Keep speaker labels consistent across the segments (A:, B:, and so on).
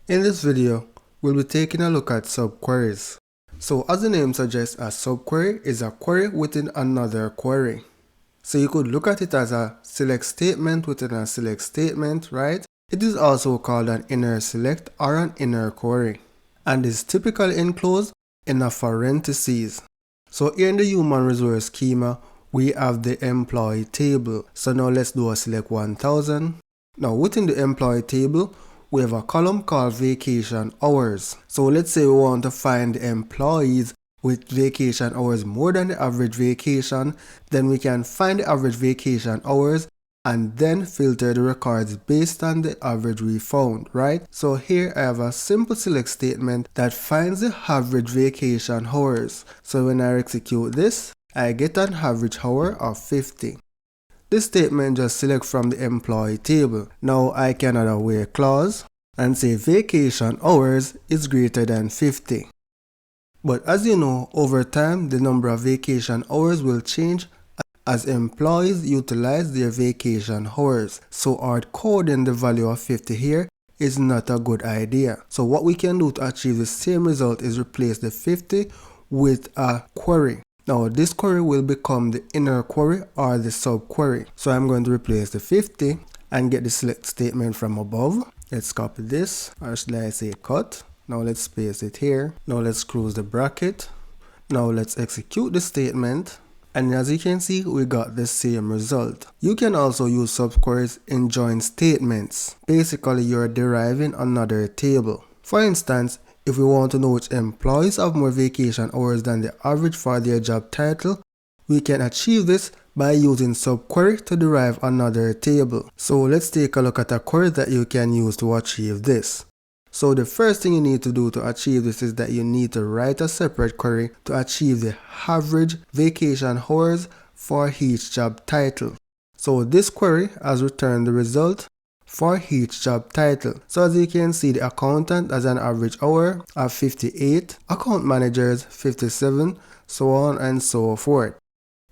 A: In this video, we'll be taking a look at subqueries. So as the name suggests, a subquery is a query within another query. So you could look at it as a select statement within a select statement, right? It is also called an inner select or an inner query, and is typically enclosed in a parentheses. So here in the human resource schema, we have the employee table. So now let's do a select 1000. Now within the employee table, we have a column called vacation hours. So let's say we want to find the employees with vacation hours more than the average vacation, then we can find the average vacation hours and then filter the records based on the average we found, right? So here I have a simple select statement that finds the average vacation hours. So when I execute this, I get an average hour of 50. This statement just selects from the employee table. Now I can add a where clause and say vacation hours is greater than 50. But as you know, over time the number of vacation hours will change as employees utilize their vacation hours. So hard coding the value of 50 here is not a good idea. So what we can do to achieve the same result is replace the 50 with a query. Now this query will become the inner query or the subquery. So I'm going to replace the 50 and get the select statement from above. Let's copy this, or should I say cut. Now let's paste it here. Now let's close the bracket. Now let's execute the statement. And as you can see, we got the same result. You can also use subqueries in join statements. Basically, you're deriving another table. For instance, if we want to know which employees have more vacation hours than the average for their job title, we can achieve this by using subquery to derive another table. So let's take a look at a query that you can use to achieve this. So the first thing you need to do to achieve this is that you need to write a separate query to achieve the average vacation hours for each job title. So this query has returned the result for each job title. So as you can see, the accountant has an average hour of 58, account managers 57, so on and so forth.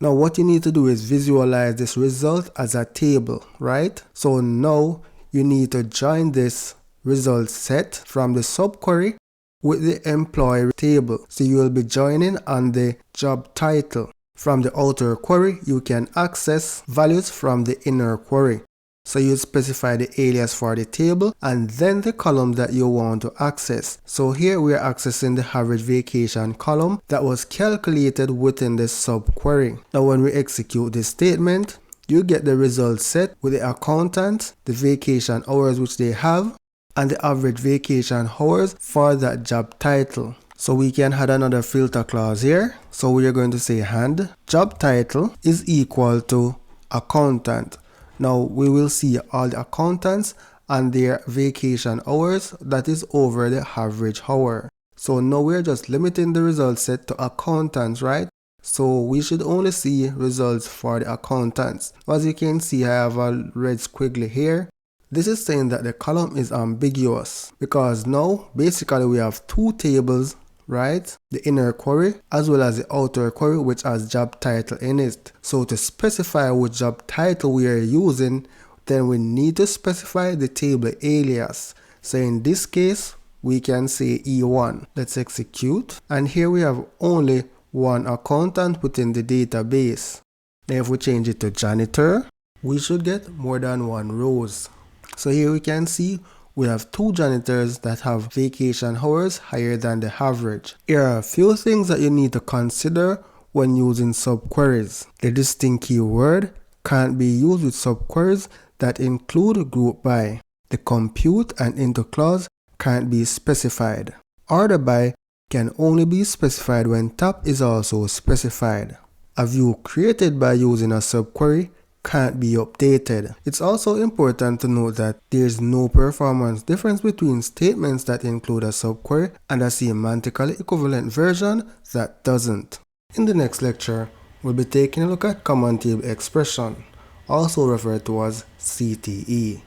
A: Now what you need to do is visualize this result as a table, right? So now you need to join this result set from the subquery with the employee table. So you will be joining on the job title. From the outer query, you can access values from the inner query. So you specify the alias for the table and then the column that you want to access. So here we are accessing the average vacation column that was calculated within the subquery. Now when we execute this statement, you get the result set with the accountant, the vacation hours which they have, and the average vacation hours for that job title. So we can add another filter clause here. So we are going to say and job title is equal to accountant. Now we will see all the accountants and their vacation hours that is over the average hour. So now we're just limiting the result set to accountants, right? So we should only see results for the accountants. As you can see, I have a red squiggly here. This is saying that the column is ambiguous because now basically we have two tables, right? The inner query as well as the outer query which has job title in it. So to specify which job title we are using, then we need to specify the table alias. So in this case, we can say E1. Let's execute. And here we have only one accountant within the database. Then if we change it to janitor, we should get more than one rows. So here we can see we have two janitors that have vacation hours higher than the average. Here are a few things that you need to consider when using subqueries. The distinct keyword can't be used with subqueries that include group by. The compute and into clause can't be specified. Order by can only be specified when top is also specified. A view created by using a subquery can't be updated. It's also important to note that there's no performance difference between statements that include a subquery and a semantically equivalent version that doesn't. In the next lecture, we'll be taking a look at common table expression, also referred to as CTE.